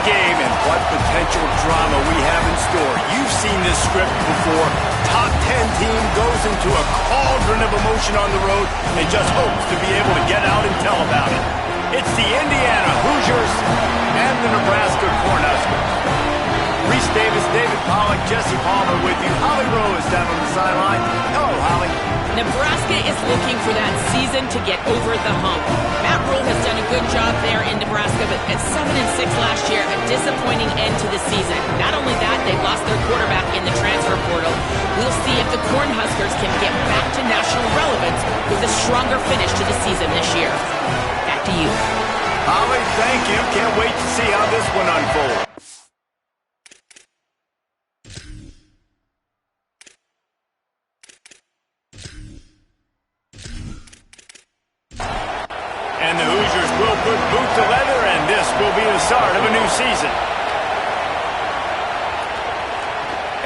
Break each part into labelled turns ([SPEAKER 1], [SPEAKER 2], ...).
[SPEAKER 1] game, and what potential drama we have in store. You've seen this script before. Top 10 team goes into a cauldron of emotion on the road and just hopes to be able to get out and tell about it. It's the Indiana Hoosiers and the Nebraska Cornhuskers. Reese Davis, David Pollack, Jesse Palmer with you. Holly Rowe is down on the sideline. Hello, Holly.
[SPEAKER 2] Nebraska is looking for that season to get over the hump. Matt Rule has done a good job there in Nebraska, but at 7-6 last year, a disappointing end to the season. Not only that, they lost their quarterback in the transfer portal. We'll see if the Cornhuskers can get back to national relevance with a stronger finish to the season this year. Back to you.
[SPEAKER 1] Holly, thank you. Can't wait to see how this one unfolds. And the Hoosiers will put boot to leather, and this will be the start of a new season.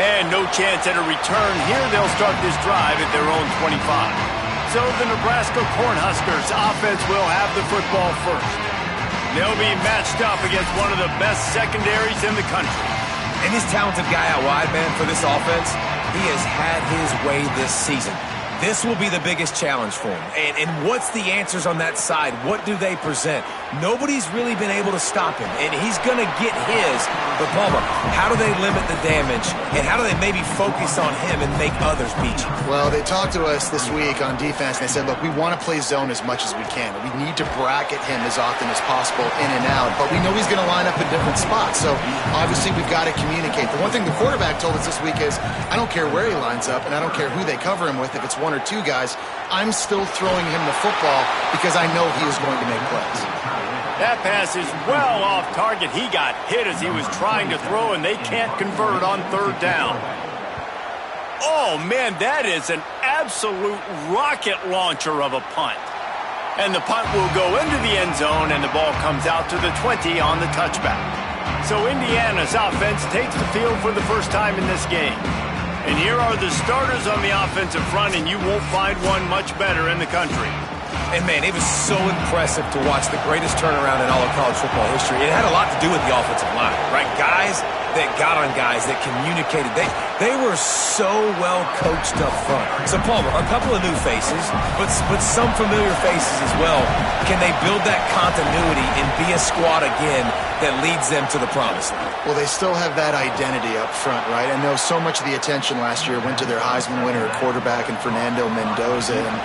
[SPEAKER 1] And no chance at a return here. They'll start this drive at their own 25. So the Nebraska Cornhuskers offense will have the football first. They'll be matched up against one of the best secondaries in the country.
[SPEAKER 3] And this talented guy out wide, man, for this offense, he has had his way this season. This will be the biggest challenge for him. And what's the answers on that side? What do they present? Nobody's really been able to stop him, and he's going to get his. But, Palmer, how do they limit the damage, and how do they maybe focus on him and make others beat you?
[SPEAKER 4] Well, they talked to us this week on defense, and they said, look, we want to play zone as much as we can. We need to bracket him as often as possible in and out, but we know he's going to line up in different spots. So, obviously, we've got to communicate. The one thing the quarterback told us this week is, I don't care where he lines up, and I don't care who they cover him with, if it's one or two guys, I'm still throwing him the football because I know he is going to make plays.
[SPEAKER 1] That pass is well off target. He got hit as he was trying to throw, and they can't convert on third down. Oh, man, that is an absolute rocket launcher of a punt. And the punt will go into the end zone, and the ball comes out to the 20 on the touchback. So Indiana's offense takes the field for the first time in this game. And here are the starters on the offensive front, and you won't find one much better in the country.
[SPEAKER 3] And, man, it was so impressive to watch the greatest turnaround in all of college football history. It had a lot to do with the offensive line, right? Guys that got on guys, that communicated. They were so well coached up front. So, Palmer, a couple of new faces, but some familiar faces as well. Can they build that continuity and be a squad again that leads them to the promised land?
[SPEAKER 4] Well, they still have that identity up front, right? I know so much of the attention last year went to their Heisman winner quarterback and Fernando Mendoza, and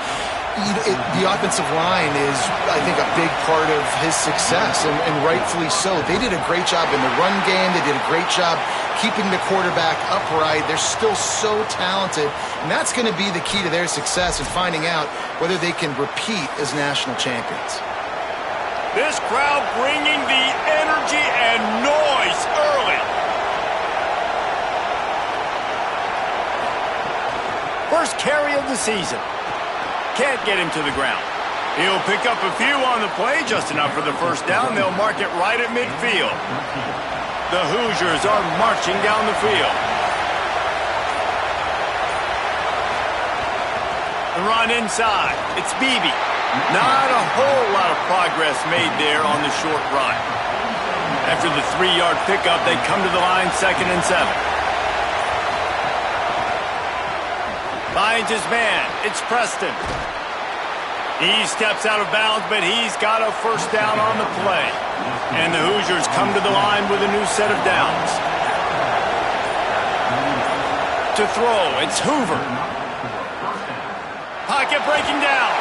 [SPEAKER 4] the offensive line is, I think, a big part of his success, and rightfully so. They did a great job in the run game. They did a great job keeping the quarterback upright. They're still so talented, and that's going to be the key to their success in finding out whether they can repeat as national champions.
[SPEAKER 1] This crowd bringing the energy and noise early. First carry of the season. Can't get him to the ground. He'll pick up a few on the play, just enough for the first down. They'll mark it right at midfield. The Hoosiers are marching down the field. The run inside. It's Beebe. Not a whole lot of progress made there on the short run. After the 3-yard pickup, they come to the line, 2nd and 7. Finds his man. It's Preston. He steps out of bounds, but he's got a first down on the play. And the Hoosiers come to the line with a new set of downs. To throw, it's Hoover. Pocket breaking down.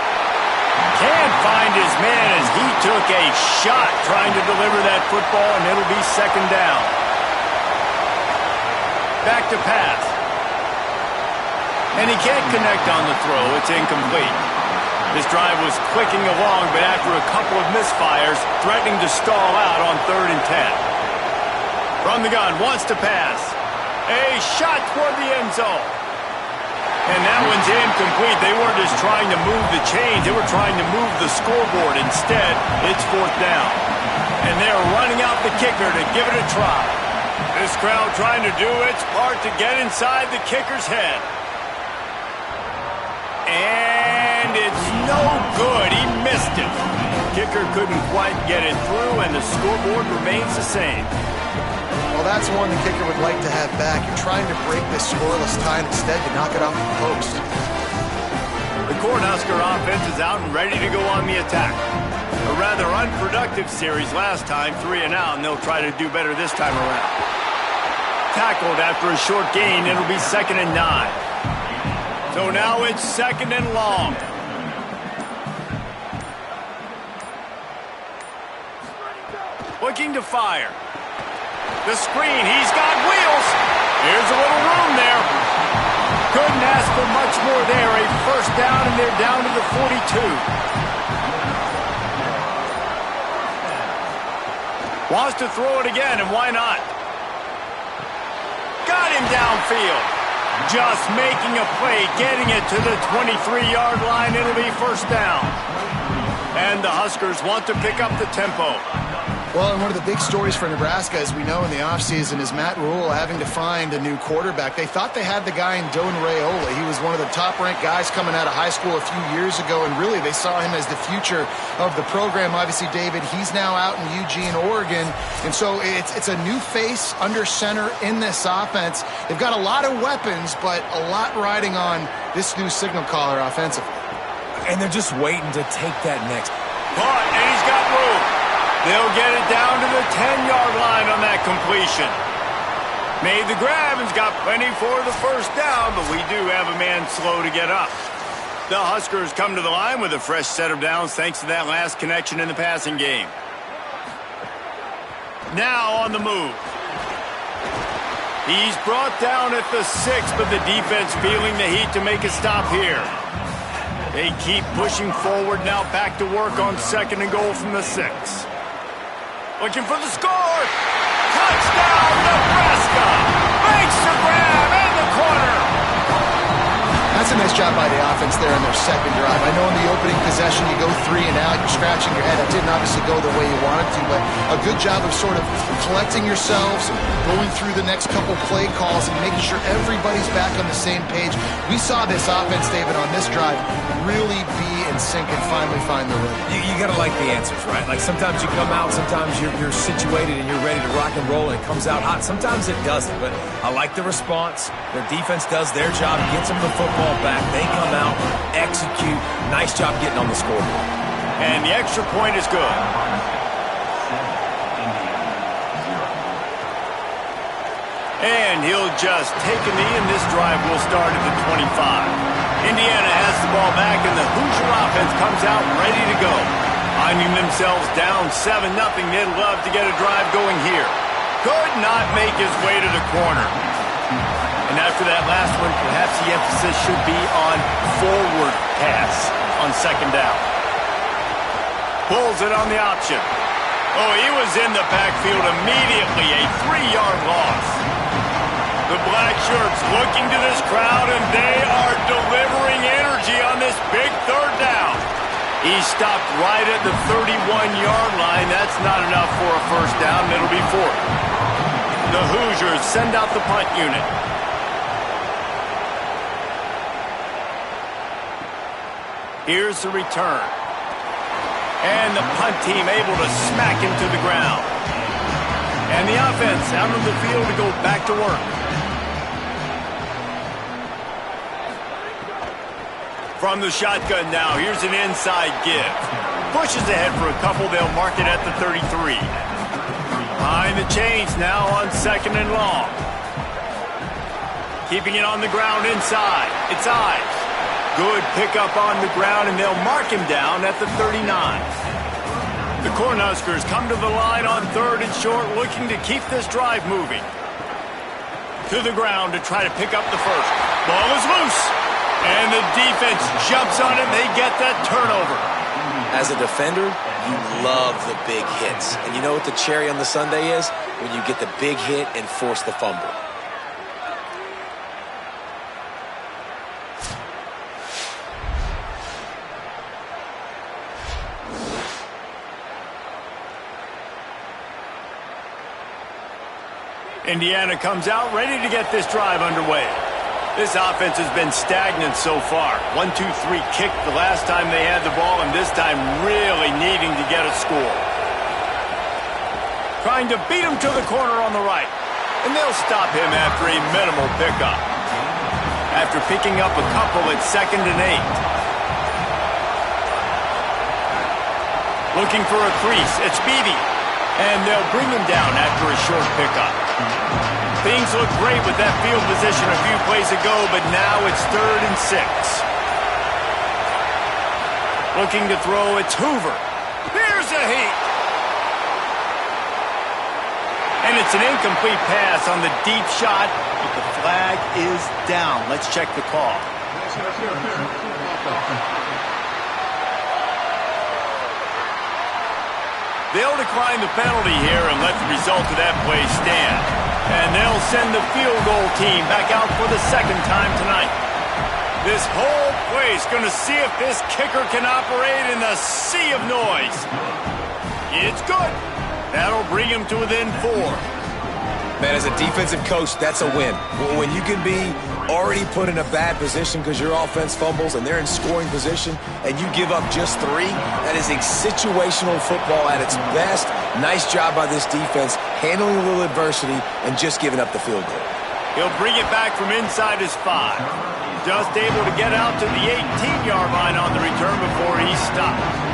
[SPEAKER 1] Can't find his man as he took a shot trying to deliver that football, and it'll be 2nd down. Back to pass. And he can't connect on the throw. It's incomplete. This drive was clicking along, but after a couple of misfires, threatening to stall out on 3rd and 10. From the gun, wants to pass. A shot toward the end zone. And that one's incomplete. They weren't just trying to move the chains. They were trying to move the scoreboard. Instead, it's 4th down. And they're running out the kicker to give it a try. This crowd trying to do its part to get inside the kicker's head. And it's no good. He missed it. Kicker couldn't quite get it through, and the scoreboard remains the same.
[SPEAKER 4] Well, that's one the kicker would like to have back. You're trying to break this scoreless tie, and instead you knock it off the post.
[SPEAKER 1] The Cornhusker offense is out and ready to go on the attack. A rather unproductive series last time, 3 and out, and they'll try to do better this time around. Tackled after a short gain, it'll be 2nd and 9. So now it's 2nd and long. Looking to fire. The screen, he's got wheels. Here's a little room there. Couldn't ask for much more there. A first down, and they're down to the 42. Wants to throw it again, and why not? Got him downfield. Just making a play, getting it to the 23-yard line. It'll be first down. And the Huskers want to pick up the tempo.
[SPEAKER 4] Well, and one of the big stories for Nebraska, as we know in the offseason, is Matt Rhule having to find a new quarterback. They thought they had the guy in Don Raiola. He was one of the top-ranked guys coming out of high school a few years ago, and really they saw him as the future of the program. Obviously, David, he's now out in Eugene, Oregon, and so it's a new face under center in this offense. They've got a lot of weapons, but a lot riding on this new signal caller offensively.
[SPEAKER 3] And they're just waiting to take that next.
[SPEAKER 1] Caught, and he's got room. They'll get it down to the 10-yard line on that completion. Made the grab and's got plenty for the first down, but we do have a man slow to get up. The Huskers come to the line with a fresh set of downs thanks to that last connection in the passing game. Now on the move. He's brought down at the 6, but the defense feeling the heat to make a stop here. They keep pushing forward now, back to work on 2nd and goal from the 6. Looking for the score. Touchdown, Nebraska. Makes the grab in the corner.
[SPEAKER 4] That's a nice job by the offense there in their second drive. I know in the opening possession you go 3 and out, you're scratching your head. It didn't obviously go the way you wanted to, but a good job of sort of collecting yourselves, going through the next couple play calls and making sure everybody's back on the same page. We saw this offense, David, on this drive really be in sync and finally find the rhythm.
[SPEAKER 3] You got to like the answers, right? Like sometimes you come out, sometimes you're situated and you're ready to rock and roll and it comes out hot. Sometimes it doesn't, but I like the response. Their defense does their job, gets them the football back. They come out, execute. Nice job getting on the scoreboard.
[SPEAKER 1] And the extra point is good. And he'll just take a knee, and this drive will start at the 25. Indiana has the ball back, and the Hoosier offense comes out ready to go. Finding themselves down 7-0, they'd love to get a drive going here. Could not make his way to the corner. And after that last one, perhaps the emphasis should be on forward pass on 2nd down. Pulls it on the option. Oh, he was in the backfield immediately, a 3-yard loss. The black shirts looking to this crowd, and they are delivering energy on this big 3rd down. He stopped right at the 31-yard line. That's not enough for a first down. It'll be 4th. The Hoosiers send out the punt unit. Here's the return. And the punt team able to smack him to the ground. And the offense out of the field to go back to work. From the shotgun now, here's an inside give. Pushes ahead for a couple, they'll mark it at the 33. Behind the chains now on 2nd and long. Keeping it on the ground inside. It's Ives. Good pickup on the ground, and they'll mark him down at the 39. The Cornhuskers come to the line on 3rd and short, looking to keep this drive moving. To the ground to try to pick up the first. Ball is loose. And the defense jumps on it, and they get that turnover.
[SPEAKER 5] As a defender, you love the big hits. And you know what the cherry on the sundae is? When you get the big hit and force the fumble.
[SPEAKER 1] Indiana comes out ready to get this drive underway. This offense has been stagnant so far. 1-2-3 kick the last time they had the ball, and this time really needing to get a score. Trying to beat him to the corner on the right. And they'll stop him after a minimal pickup. After picking up a couple at 2nd and 8. Looking for a crease. It's Beebe. And they'll bring him down after a short pickup. Things look great with that field position a few plays ago, but now it's 3rd and 6. Looking to throw, it's Hoover. Here's a heat. And it's an incomplete pass on the deep shot, but the flag is down. Let's check the call. They'll decline the penalty here and let the result of that play stand. And they'll send the field goal team back out for the 2nd time tonight. This whole place going to see if this kicker can operate in the sea of noise. It's good. That'll bring him to within 4.
[SPEAKER 3] Man, as a defensive coach, that's a win. When you can be already put in a bad position because your offense fumbles and they're in scoring position and you give up just 3, that is a situational football at its best. Nice job by this defense, handling a little adversity and just giving up the field goal.
[SPEAKER 1] He'll bring it back from inside his 5. Just able to get out to the 18-yard line on the return before he's stopped.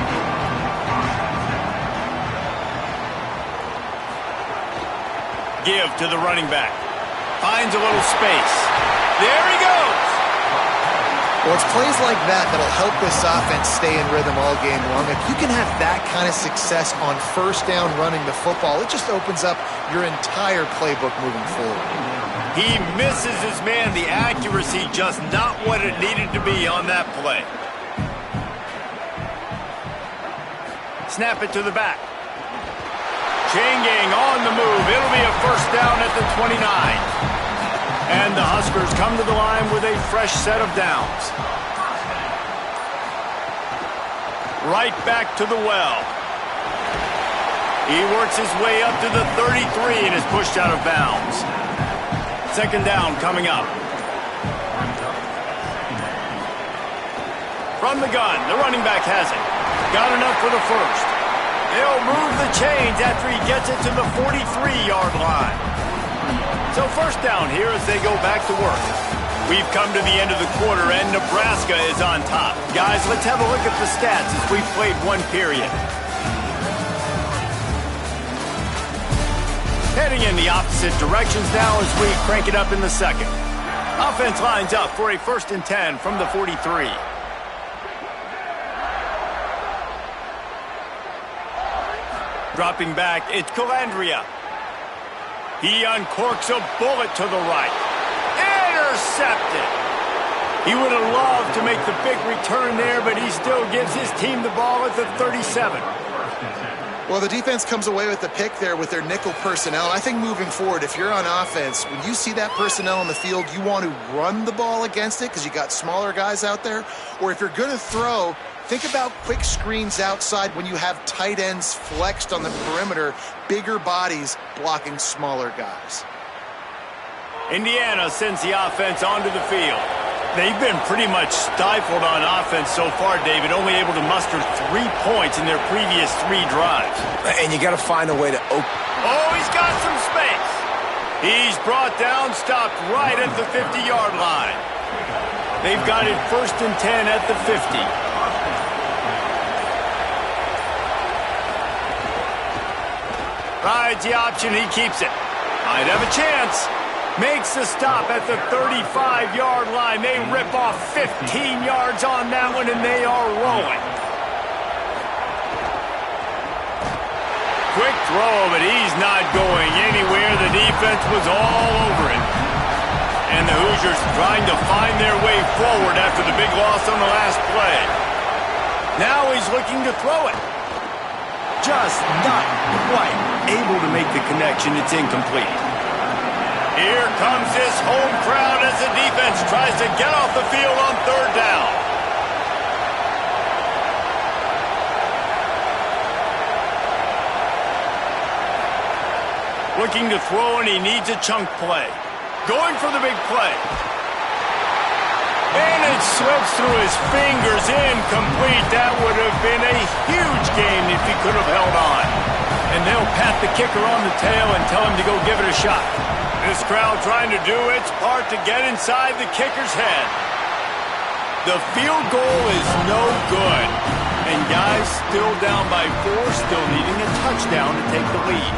[SPEAKER 1] Give to the running back. Finds a little space. There he goes.
[SPEAKER 4] Well, it's plays like that that'll help this offense stay in rhythm all game long. If you can have that kind of success on 1st down running the football, it just opens up your entire playbook moving forward.
[SPEAKER 1] He misses his man. The accuracy just not what it needed to be on that play. Snap it to the back. Chain gang on the move. It'll be a 1st down at the 29. And the Huskers come to the line with a fresh set of downs. Right back to the well. He works his way up to the 33 and is pushed out of bounds. 2nd down coming up. From the gun, the running back has it. Got enough for the 1st. They'll move the chains after he gets it to the 43-yard line. So 1st down here as they go back to work. We've come to the end of the quarter, and Nebraska is on top. Guys, let's have a look at the stats as we've played 1 period. Heading in the opposite directions now as we crank it up in the 2nd. Offense lines up for a 1st and 10 from the 43. Dropping back, it's Calandria. He uncorks a bullet to the right. Intercepted. He would have loved to make the big return there, but he still gives his team the ball at the 37.
[SPEAKER 4] Well, the defense comes away with the pick there with their nickel personnel. I think moving forward, if you're on offense, when you see that personnel on the field, you want to run the ball against it because you got smaller guys out there. Or if you're going to throw, think about quick screens outside when you have tight ends flexed on the perimeter, bigger bodies blocking smaller guys.
[SPEAKER 1] Indiana sends the offense onto the field. They've been pretty much stifled on offense so far, David, only able to muster 3 points in their previous 3 drives.
[SPEAKER 3] And you got to find a way to open.
[SPEAKER 1] Oh, he's got some space. He's brought down, stopped right at the 50-yard line. They've got it 1st and 10 at the 50. Rides the option, he keeps it. Might have a chance. Makes the stop at the 35-yard line. They rip off 15 yards on that one, and they are rolling. Quick throw, but he's not going anywhere. The defense was all over it. And the Hoosiers trying to find their way forward after the big loss on the last play. Now he's looking to throw it. Just not quite able to make the connection. It's incomplete. Here comes this home crowd as the defense tries to get off the field on 3rd down. Looking to throw, and he needs a chunk play. Going for the big play. And it slips through his fingers, incomplete. That would have been a huge gain if he could have held on. And they'll pat the kicker on the tail and tell him to go give it a shot. This crowd trying to do its part to get inside the kicker's head. The field goal is no good. And guys still down by 4, still needing a touchdown to take the lead.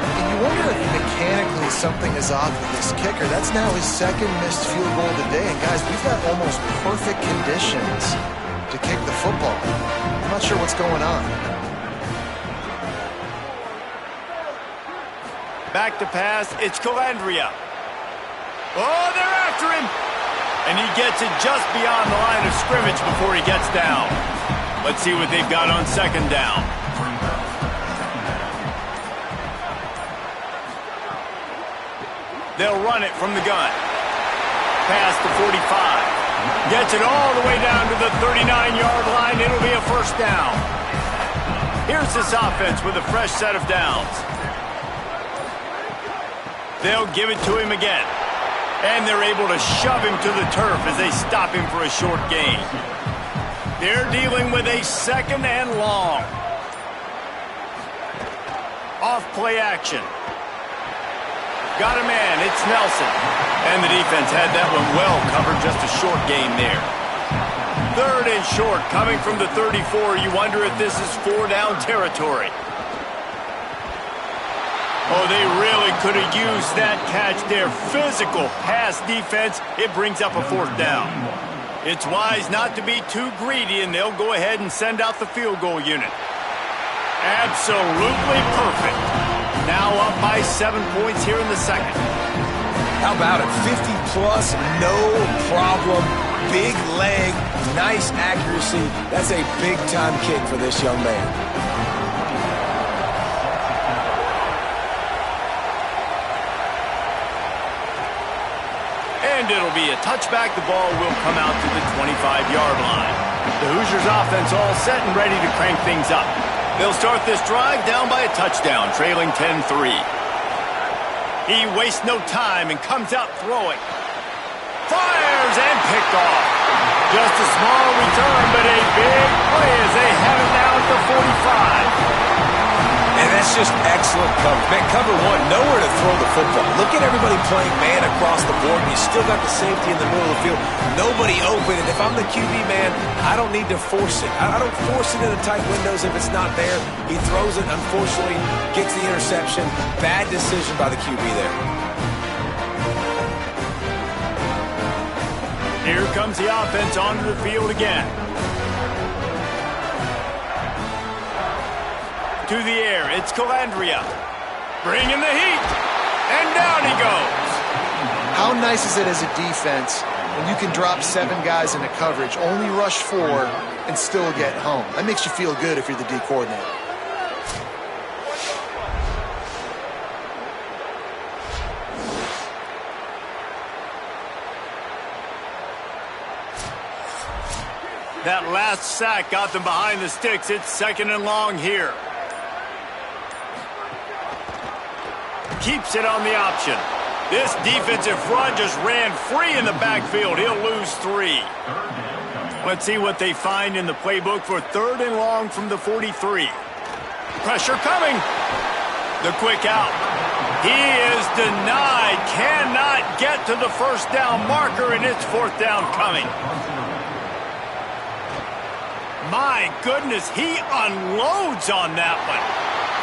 [SPEAKER 4] And you wonder if mechanically something is off with this kicker. That's now his second missed field goal today. And guys, we've got almost perfect conditions to kick the football. I'm not sure what's going on.
[SPEAKER 1] Back to pass, it's Calandria. Oh, they're after him. And he gets it just beyond the line of scrimmage before he gets down. Let's see what they've got on second down. They'll run it from the gun. Past the 45. Gets it all the way down to the 39-yard line. It'll be a first down. Here's this offense with a fresh set of downs. They'll give it to him again. And they're able to shove him to the turf as they stop him for a short gain. They're dealing with a second and long. Off play action. Got a man, it's Nelson. And the defense had that one well covered, just a short gain there. Third and short, coming from the 34. You wonder if this is 4-down territory. Oh, they really could have used that catch there. Physical pass defense. It brings up a fourth down. It's wise not to be too greedy, and they'll go ahead and send out the field goal unit. Absolutely perfect. Now up by 7 points here in the second.
[SPEAKER 3] How about it? 50-plus, no problem. Big leg, nice accuracy. That's a big-time kick for this young man.
[SPEAKER 1] And it'll be a touchback. The ball will come out to the 25-yard line. The Hoosiers offense all set and ready to crank things up. They'll start this drive down by a touchdown, trailing 10-3. He wastes no time and comes out throwing. Fires and picked off. Just a small return, but a big play as they have it now at the 45.
[SPEAKER 3] And that's just excellent cover. Man, cover one, nowhere to throw the football. Look at everybody playing man across the board. You still got the safety in the middle of the field. Nobody open. And if I'm the QB, man, I don't need to force it. I don't force it in the tight windows if it's not there. He throws it, unfortunately, gets the interception. Bad decision by the QB there.
[SPEAKER 1] Here comes the offense onto the field again. To the air, it's Calandria. Bringing the heat. And down he goes.
[SPEAKER 4] How nice is it as a defense when you can drop 7 guys into coverage, only rush 4, and still get home? That makes you feel good if you're the D coordinator.
[SPEAKER 1] That last sack got them behind the sticks. It's second and long here. Keeps it on the option. This defensive front just ran free in the backfield. He'll lose 3. Let's see what they find in the playbook for third and long from the 43. Pressure coming. The quick out. He is denied. Cannot get to the first down marker, and it's fourth down coming. My goodness, he unloads on that one.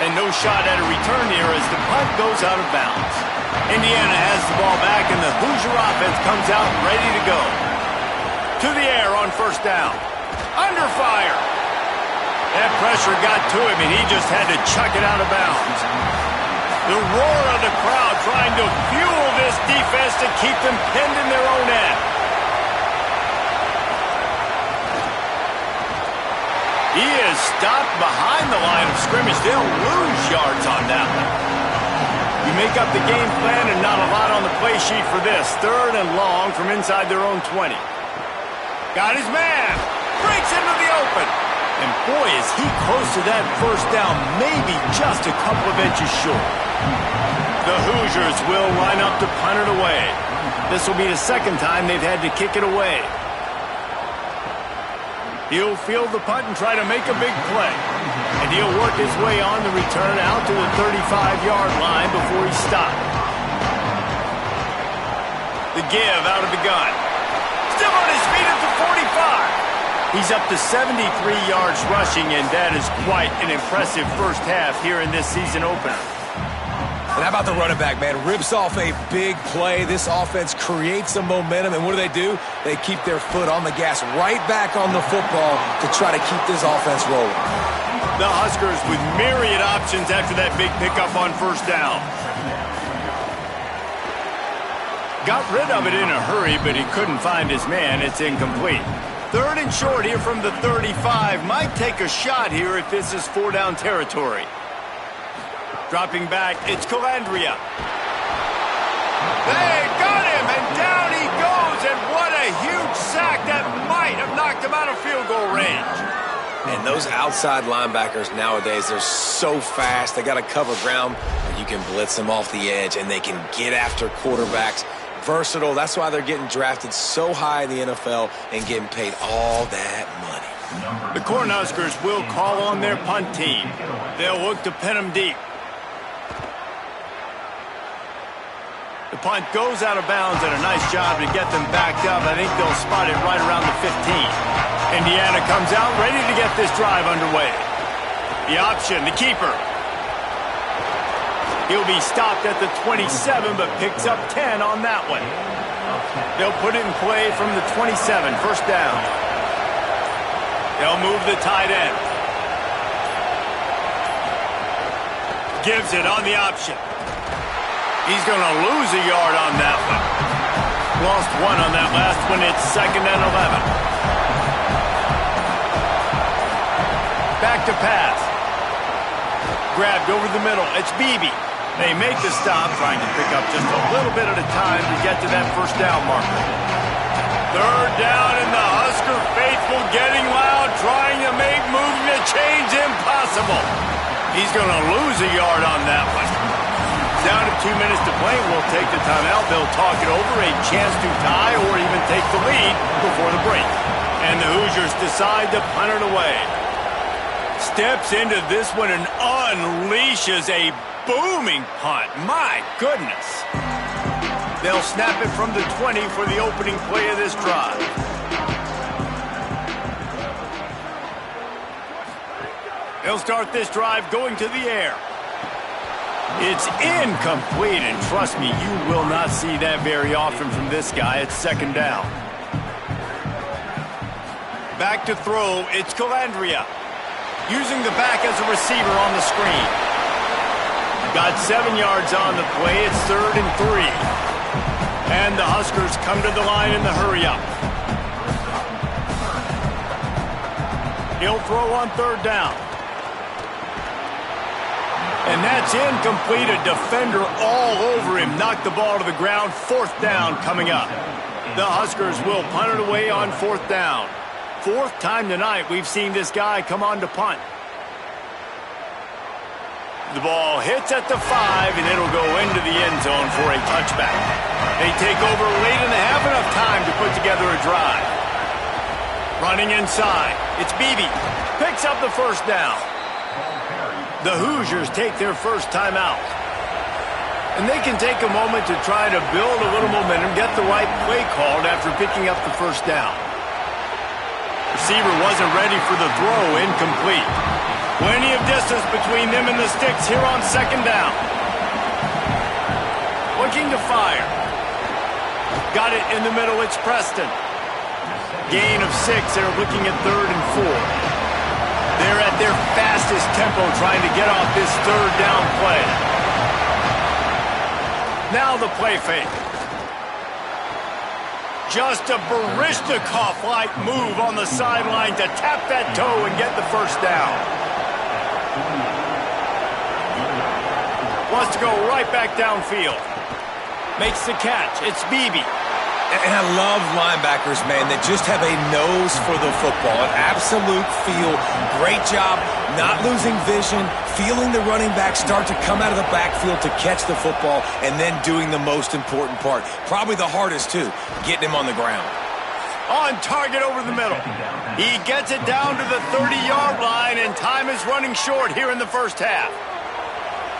[SPEAKER 1] And no shot at a return here as the punt goes out of bounds. Indiana has the ball back, and the Hoosier offense comes out ready to go. To the air on first down. Under fire. That pressure got to him, and he just had to chuck it out of bounds. The roar of the crowd trying to fuel this defense to keep them pinned in their own end. He is stopped behind the line of scrimmage. They'll lose yards on that one. You make up the game plan and not a lot on the play sheet for this. Third and long from inside their own 20. Got his man. Breaks into the open. And boy, is he close to that first down. Maybe just a couple of inches short. The Hoosiers will line up to punt it away. This will be the second time they've had to kick it away. He'll field the punt and try to make a big play. And he'll work his way on the return out to the 35-yard line before he stopped. The give out of the gun. Still on his feet at the 45. He's up to 73 yards rushing, and that is quite an impressive first half here in this season opener.
[SPEAKER 3] And how about the running back, man? Rips off a big play. This offense creates some momentum, and what do? They keep their foot on the gas, right back on the football to try to keep this offense rolling.
[SPEAKER 1] The Huskers with myriad options after that big pickup on first down. Got rid of it in a hurry, but he couldn't find his man. It's incomplete. Third and short here from the 35. Might take a shot here if this is four-down territory. Dropping back, it's Calandria. They got him, and down he goes, and what a huge sack that might have knocked him out of field goal range.
[SPEAKER 5] And those outside linebackers nowadays, they're so fast. They got to cover ground. You can blitz them off the edge, and they can get after quarterbacks. Versatile. That's why they're getting drafted so high in the NFL and getting paid all that money.
[SPEAKER 1] The Cornhuskers will call on their punt team. They'll look to pin them deep. The punt goes out of bounds, and a nice job to get them backed up. I think they'll spot it right around the 15. Indiana comes out ready to get this drive underway. The option, the keeper. He'll be stopped at the 27, but picks up 10 on that one. They'll put it in play from the 27, first down. They'll move the tight end. Gives it on the option. He's going to lose a yard on that one. Lost one on that last one. It's 2nd and 11. Back to pass. Grabbed over the middle. It's Beebe. They make the stop, trying to pick up just a little bit at a time to get to that first down marker. Third down, and the Husker faithful getting loud, trying to make moving the chains impossible. He's going to lose a yard on that one. Down to 2 minutes to play. We'll take the timeout. They'll talk it over. A chance to tie or even take the lead before the break. And the Hoosiers decide to punt it away. Steps into this one and unleashes a booming punt. My goodness. They'll snap it from the 20 for the opening play of this drive. They'll start this drive going to the air. It's incomplete, and trust me, you will not see that very often from this guy. It's 2nd down. Back to throw, it's Calandria. Using the back as a receiver on the screen. Got 7 yards on the play. It's 3rd and 3. And the Huskers come to the line in the hurry-up. He'll throw on 3rd down. And that's incomplete. A defender all over him. Knocked the ball to the ground. 4th down coming up. The Huskers will punt it away on 4th down. 4th time tonight we've seen this guy come on to punt. The ball hits at the 5, and it'll go into the end zone for a touchback. They take over late in the half, enough time to put together a drive. Running inside, it's Beebe. Picks up the first down. The Hoosiers take their first timeout. And they can take a moment to try to build a little momentum, get the right play called after picking up the first down. Receiver wasn't ready for the throw, incomplete. Plenty of distance between them and the sticks here on 2nd down. Looking to fire. Got it in the middle, it's Preston. Gain of 6, they're looking at 3rd and 4. They're at their fastest tempo trying to get off this 3rd down play. Now the play fake. Just a Baryshnikov-like move on the sideline to tap that toe and get the first down. Wants to go right back downfield. Makes the catch. It's Beebe.
[SPEAKER 3] And I love linebackers, man, that just have a nose for the football, an absolute feel. Great job
[SPEAKER 5] Not losing vision, feeling the running back start to come out of the backfield to catch the football, and then doing the most important part, probably the hardest too, getting him on the ground.
[SPEAKER 1] On target over the middle. He gets it down to the 30-yard line, and time is running short here in the first half.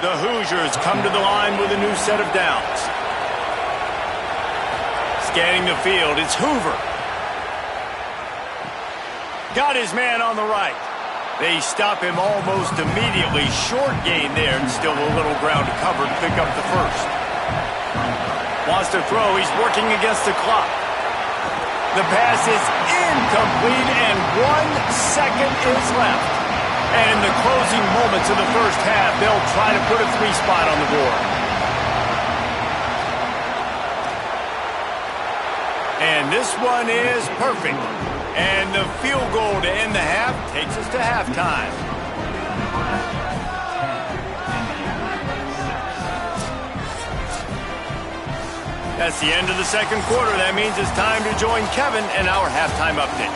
[SPEAKER 1] The Hoosiers come to the line with a new set of downs. Scanning the field, it's Hoover. Got his man on the right. They stop him almost immediately. Short gain there, and still a little ground to cover to pick up the first. Wants to throw. He's working against the clock. The pass is incomplete, and 1 second is left. And in the closing moments of the first half, they'll try to put a 3-spot on the board. And this one is perfect. And the field goal to end the half takes us to halftime. That's the end of the second quarter. That means it's time to join Kevin and our halftime update.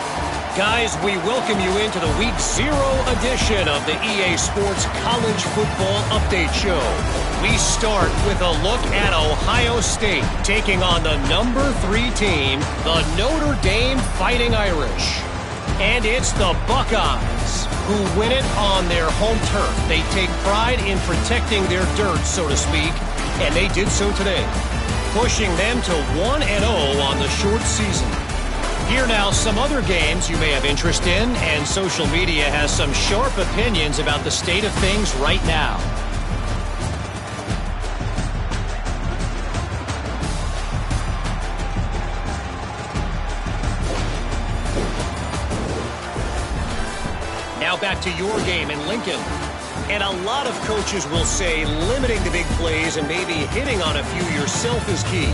[SPEAKER 6] Guys, we welcome you into the Week 0 edition of the EA Sports College Football Update Show. We start with a look at Ohio State taking on the number 3 team, the Notre Dame Fighting Irish. And it's the Buckeyes who win it on their home turf. They take pride in protecting their dirt, so to speak, and they did so today, pushing them to 1-0 on the short season. Here now, some other games you may have interest in, and social media has some sharp opinions about the state of things right now. Now back to your game in Lincoln. And a lot of coaches will say limiting the big plays and maybe hitting on a few yourself is key.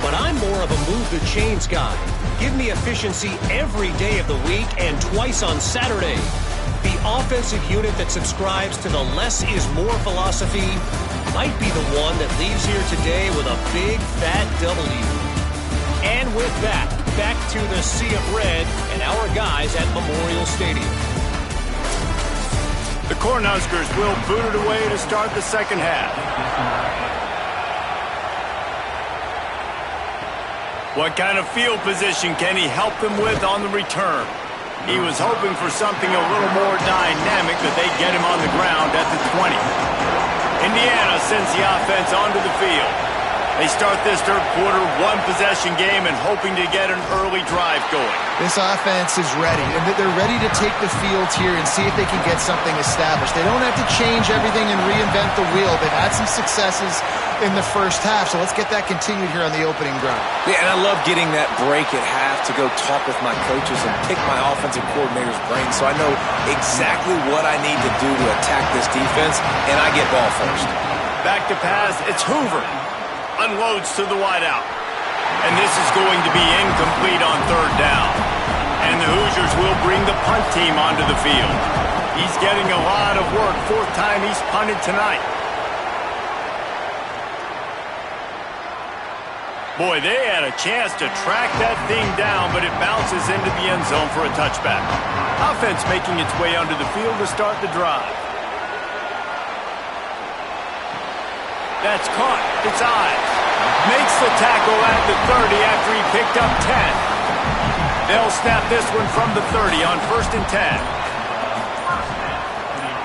[SPEAKER 6] But I'm more of a move the chains guy. Give me efficiency every day of the week and twice on Saturday. The offensive unit that subscribes to the less is more philosophy might be the one that leaves here today with a big fat W. And with that, back to the Sea of Red and our guys at Memorial Stadium.
[SPEAKER 1] The Cornhuskers will boot it away to start the second half. What kind of field position can he help them with on the return? He was hoping for something a little more dynamic, but they get him on the ground at the 20. Indiana sends the offense onto the field. They start this third quarter one-possession game and hoping to get an early drive going.
[SPEAKER 4] This offense is ready, and they're ready to take the field here and see if they can get something established. They don't have to change everything and reinvent the wheel. They've had some successes in the first half, so let's get that continued here on the opening drive.
[SPEAKER 5] Yeah, and I love getting that break at half to go talk with my coaches and pick my offensive coordinator's brain so I know exactly what I need to do to attack this defense, and I get ball first.
[SPEAKER 1] Back to pass, it's Hoover. Unloads to the wideout. And this is going to be incomplete on third down. And the Hoosiers will bring the punt team onto the field. He's getting a lot of work. 4th time he's punted tonight. Boy, they had a chance to track that thing down, but it bounces into the end zone for a touchback. Offense making its way onto the field to start the drive. That's caught. It's Ives. Makes the tackle at the 30 after he picked up 10. They'll snap this one from the 30 on 1st and 10.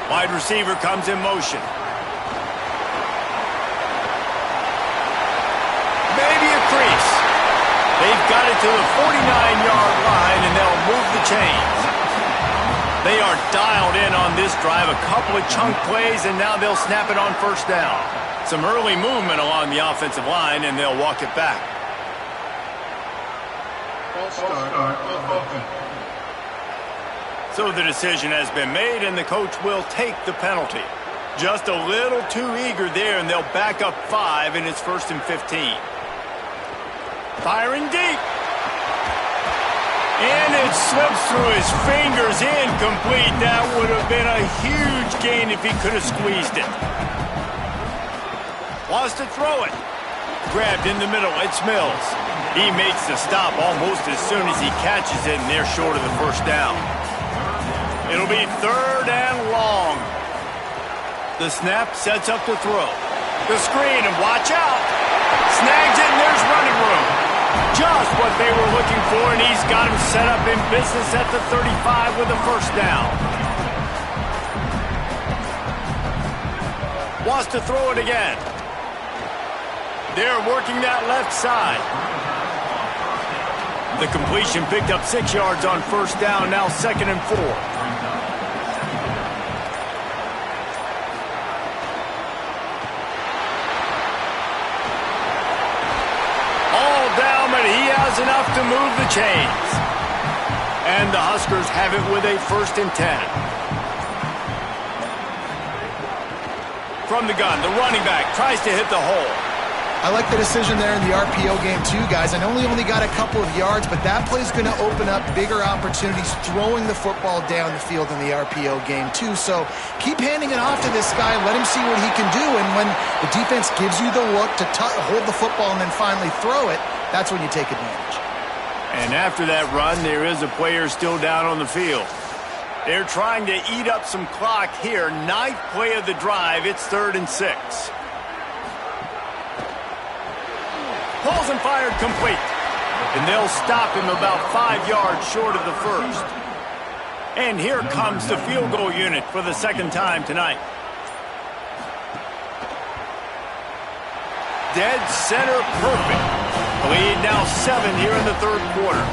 [SPEAKER 1] Wide receiver comes in motion. Maybe a crease. They've got it to the 49-yard line, and they'll move the chains. They are dialed in on this drive. A couple of chunk plays, and now they'll snap it on 1st down. Some early movement along the offensive line, and they'll walk it back. So the decision has been made, and the coach will take the penalty. Just a little too eager there, and they'll back up 5, and it's 1st and 15. Firing deep. And it slips through his fingers, incomplete. That would have been a huge gain if he could have squeezed it. Wants to throw it. Grabbed in the middle. It's Mills. He makes the stop almost as soon as he catches it, and they're short of the 1st down. It'll be 3rd and long. The snap sets up the throw. The screen, and watch out. Snags it, and there's running room. Just what they were looking for, and he's got him set up in business at the 35 with a first down. Wants to throw it again. They're working that left side. The completion picked up 6 yards on first down, now 2nd and 4. All down, but he has enough to move the chains. And the Huskers have it with a 1st and 10. From the gun, the running back tries to hit the hole.
[SPEAKER 4] I like the decision there in the RPO game too, guys. I know he only got a couple of yards, but that play is going to open up bigger opportunities throwing the football down the field in the RPO game too. So keep handing it off to this guy. Let him see what he can do. And when the defense gives you the look to hold the football and then finally throw it, that's when you take advantage.
[SPEAKER 1] And after that run, there is a player still down on the field. They're trying to eat up some clock here. 9th play of the drive. It's 3rd and 6. Pulls and fired complete. And they'll stop him about 5 yards short of the first. And here comes the field goal unit for the 2nd time tonight. Dead center perfect. Lead now 7 here in the 3rd quarter.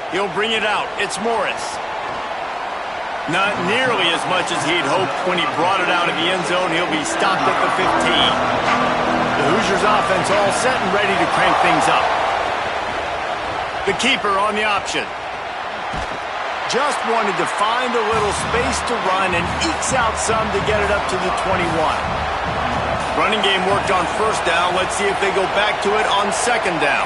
[SPEAKER 1] He'll bring it out. It's Morris. Not nearly as much as he'd hoped when he brought it out of the end zone. He'll be stopped at the 15. The Hoosiers offense all set and ready to crank things up. The keeper on the option. Just wanted to find a little space to run and ekes out some to get it up to the 21. Running game worked on 1st down. Let's see if they go back to it on 2nd down.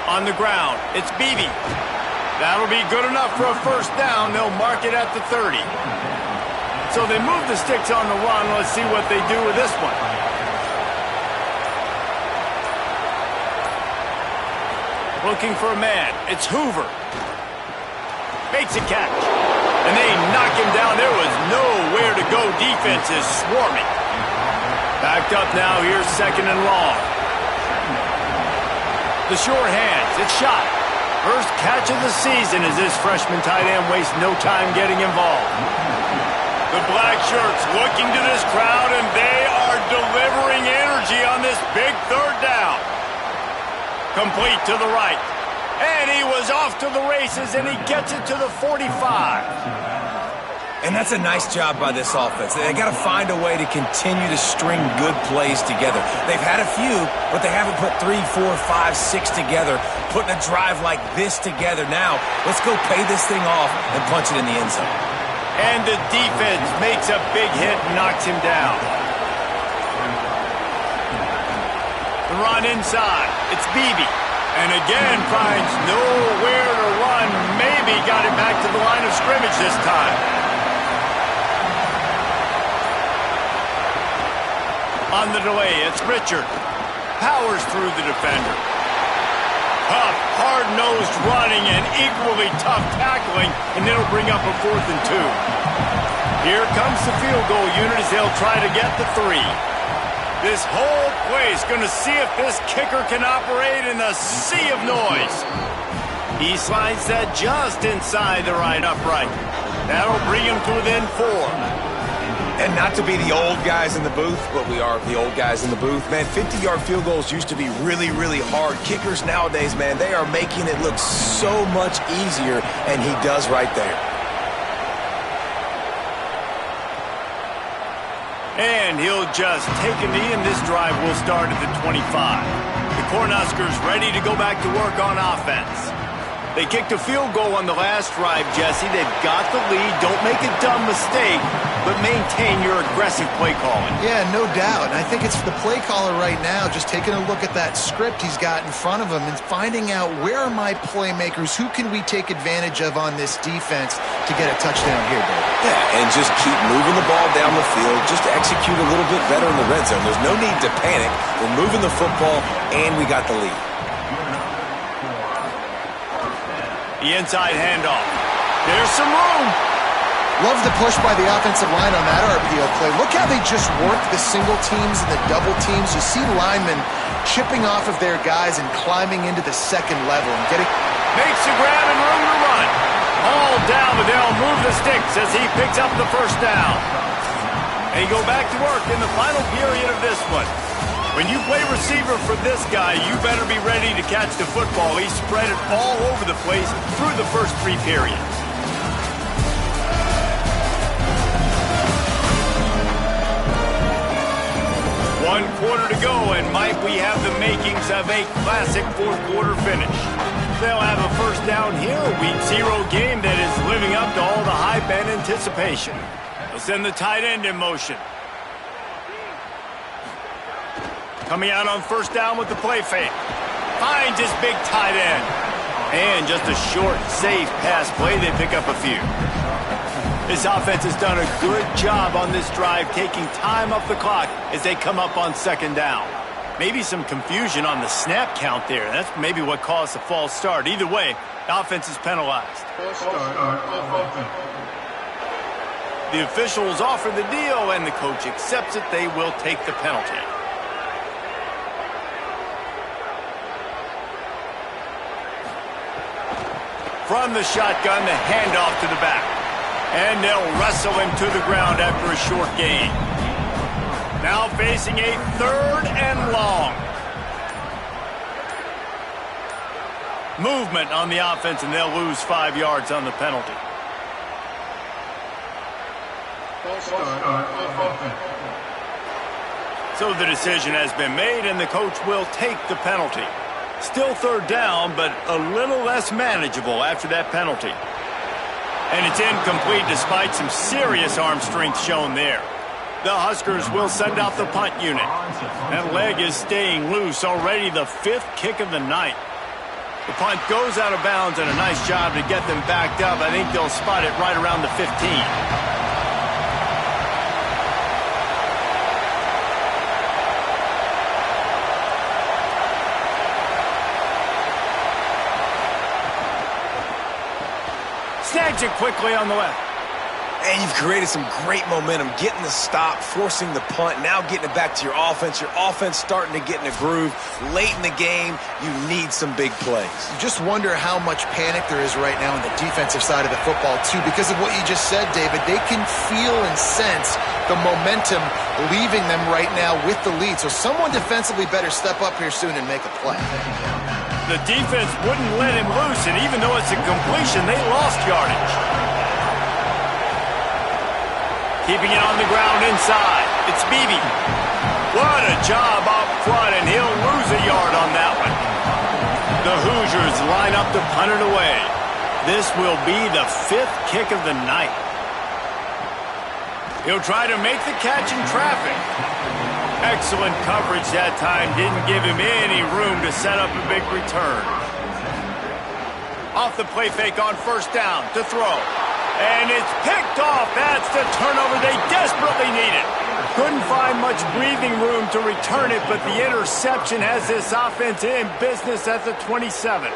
[SPEAKER 1] On the ground, it's Beebe. That'll be good enough for a 1st down. They'll mark it at the 30. So they move the sticks on the run. Let's see what they do with this one. Looking for a man. It's Hoover. Makes a catch. And they knock him down. There was nowhere to go. Defense is swarming. Backed up now. Here's 2nd and long. The short hands, it's shot. First catch of the season as this freshman tight end wastes no time getting involved. The black shirts looking to this crowd, and they are delivering energy on this big 3rd down. Complete to the right. And he was off to the races, and he gets it to the 45.
[SPEAKER 3] And that's a nice job by this offense. They got to find a way to continue to string good plays together. They've had a few, but they haven't put 3, 4, 5, 6 together, putting a drive like this together. Now, let's go pay this thing off and punch it in the end zone.
[SPEAKER 1] And the defense makes a big hit and knocks him down. The run inside. It's Beebe. And again finds nowhere to run. Maybe got it back to the line of scrimmage this time. On the delay, it's Richard. Powers through the defender. Tough, hard-nosed running and equally tough tackling, and it'll bring up a 4th and 2. Here comes the field goal unit as they'll try to get the 3. This whole play is going to see if this kicker can operate in a sea of noise. He slides that just inside the right upright. That'll bring him to within 4.
[SPEAKER 3] And not to be the old guys in the booth, but we are the old guys in the booth. Man, 50-yard field goals used to be really, really hard. Kickers nowadays, man, they are making it look so much easier, and he does right there.
[SPEAKER 1] And he'll just take a knee, and this drive will start at the 25. The Cornhuskers ready to go back to work on offense. They kicked a field goal on the last drive, Jesse. They've got the lead. Don't make a dumb mistake, but maintain your aggressive play calling.
[SPEAKER 4] Yeah, no doubt. And I think it's the play caller right now just taking a look at that script he's got in front of him and finding out where are my playmakers, who can we take advantage of on this defense to get a touchdown here, Dave.
[SPEAKER 5] Yeah, and just keep moving the ball down the field. Just execute a little bit better in the red zone. There's no need to panic. We're moving the football, and we got the lead.
[SPEAKER 1] The inside handoff. There's some room.
[SPEAKER 4] Love the push by the offensive line on that RPO play. Look how they just work the single teams and the double teams. You see linemen chipping off of their guys and climbing into the second level and getting...
[SPEAKER 1] Makes a grab and room to run. All down, but they'll move the sticks as he picks up the first down. And he go back to work in the final period of this one. When you play receiver for this guy, you better be ready to catch the football. He spread it all over the place through the first 3 periods. One quarter to go, and might we have the makings of a classic fourth-quarter finish. They'll have a first down here, a Week 0 game that is living up to all the hype and anticipation. They'll send the tight end in motion. Coming out on first down with the play fake. Finds his big tight end. And just a short, safe pass play. They pick up a few. This offense has done a good job on this drive, taking time off the clock as they come up on second down. Maybe some confusion on the snap count there. That's maybe what caused the false start. Either way, the offense is penalized. The officials offer the deal, and the coach accepts it. They will take the penalty. From the shotgun, the handoff to the back. And they'll wrestle him to the ground after a short gain. Now facing a 3rd and long. Movement on the offense, and they'll lose 5 yards on the penalty. So the decision has been made, and the coach will take the penalty. Still 3rd down, but a little less manageable after that penalty. And it's incomplete despite some serious arm strength shown there. The Huskers will send out the punt unit. That leg is staying loose, already the 5th kick of the night. The punt goes out of bounds, and a nice job to get them backed up. I think they'll spot it right around the 15. Snags it quickly on the left.
[SPEAKER 5] And you've created some great momentum, getting the stop, forcing the punt, now getting it back to your offense. Your offense starting to get in a groove. Late in the game, you need some big plays.
[SPEAKER 4] You just wonder how much panic there is right now on the defensive side of the football, too, because of what you just said, David. They can feel and sense the momentum leaving them right now with the lead. So someone defensively better step up here soon and make a play.
[SPEAKER 1] The defense wouldn't let him loose, and even though it's a completion, they lost yardage. Keeping it on the ground inside. It's Beebe. What a job up front, and he'll lose a yard on that one. The Hoosiers line up to punt it away. This will be the 5th kick of the night. He'll try to make the catch in traffic. Excellent coverage that time. Didn't give him any room to set up a big return. Off the play fake on first down to throw. And it's picked off. That's the turnover they desperately needed. Couldn't find much breathing room to return it, but the interception has this offense in business at the 27.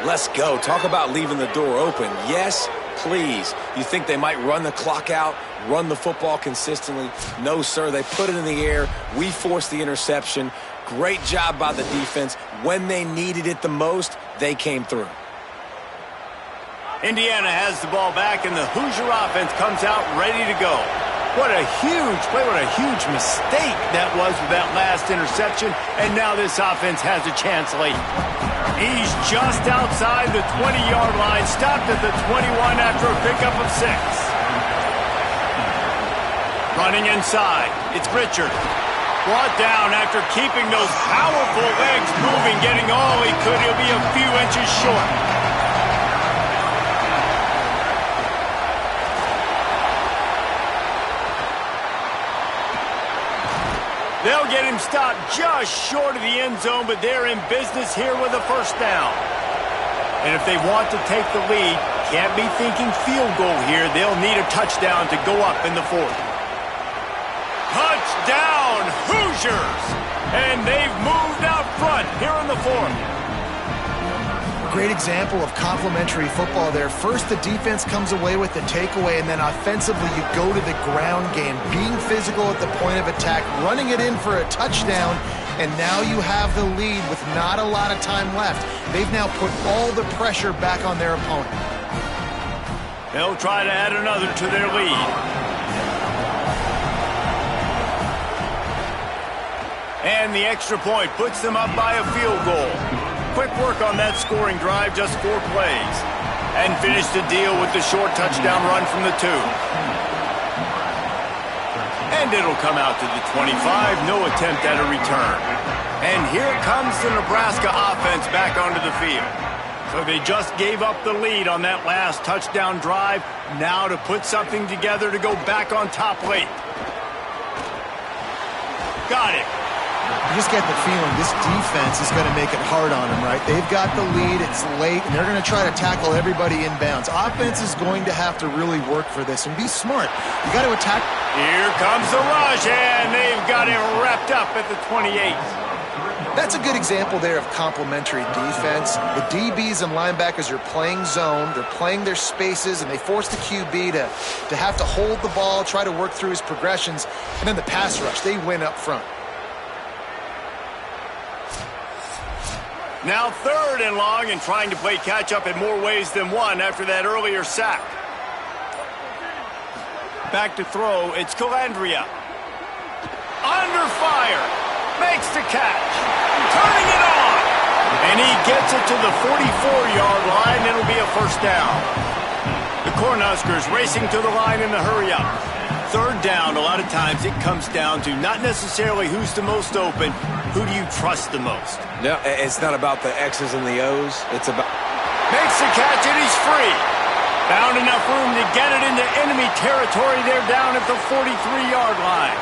[SPEAKER 5] Let's go. Talk about leaving the door open. Yes, please. You think they might run the clock out, run the football consistently? No, sir. They put it in the air. We forced the interception. Great job by the defense. When they needed it the most, they came through.
[SPEAKER 1] Indiana has the ball back, and the Hoosier offense comes out ready to go. What a huge play, what a huge mistake that was with that last interception, and now this offense has a chance late. He's just outside the 20-yard line, stopped at the 21 after a pickup of 6. Running inside, it's Richard. Brought down after keeping those powerful legs moving, getting all he could. He'll be a few inches short. They'll get him stopped just short of the end zone, but they're in business here with a first down. And if they want to take the lead, can't be thinking field goal here. They'll need a touchdown to go up in the fourth. Touchdown, Hoosiers! And they've moved out front here in the fourth.
[SPEAKER 4] Great example of complementary football there. First, the defense comes away with the takeaway, and then offensively, you go to the ground game, being physical at the point of attack, running it in for a touchdown, and now you have the lead with not a lot of time left. They've now put all the pressure back on their opponent.
[SPEAKER 1] They'll try to add another to their lead. And the extra point puts them up by a field goal. Quick work on that scoring drive, just 4 plays. And finish the deal with the short touchdown run from the 2. And it'll come out to the 25, no attempt at a return. And here comes the Nebraska offense back onto the field. So they just gave up the lead on that last touchdown drive. Now to put something together to go back on top late. Got it.
[SPEAKER 4] You just get the feeling this defense is going to make it hard on them, right? They've got the lead, it's late, and they're going to try to tackle everybody inbounds. Offense is going to have to really work for this and be smart. You got to attack.
[SPEAKER 1] Here comes the rush, and they've got it wrapped up at the 28.
[SPEAKER 4] That's a good example there of complementary defense. The DBs and linebackers are playing zone, they're playing their spaces, and they force the QB to have to hold the ball, try to work through his progressions, and then the pass rush, they win up front.
[SPEAKER 1] Now 3rd and long, and trying to play catch-up in more ways than one after that earlier sack. Back to throw, it's Calandria. Under fire, makes the catch, turning it on. And he gets it to the 44-yard line, it'll be a first down. The Cornhuskers racing to the line in the hurry-up. 3rd down, a lot of times it comes down to not necessarily who's the most open, who do you trust the most?
[SPEAKER 5] No, it's not about the X's and the O's. It's about...
[SPEAKER 1] Makes the catch and he's free. Found enough room to get it into enemy territory. They're down at the 43-yard line.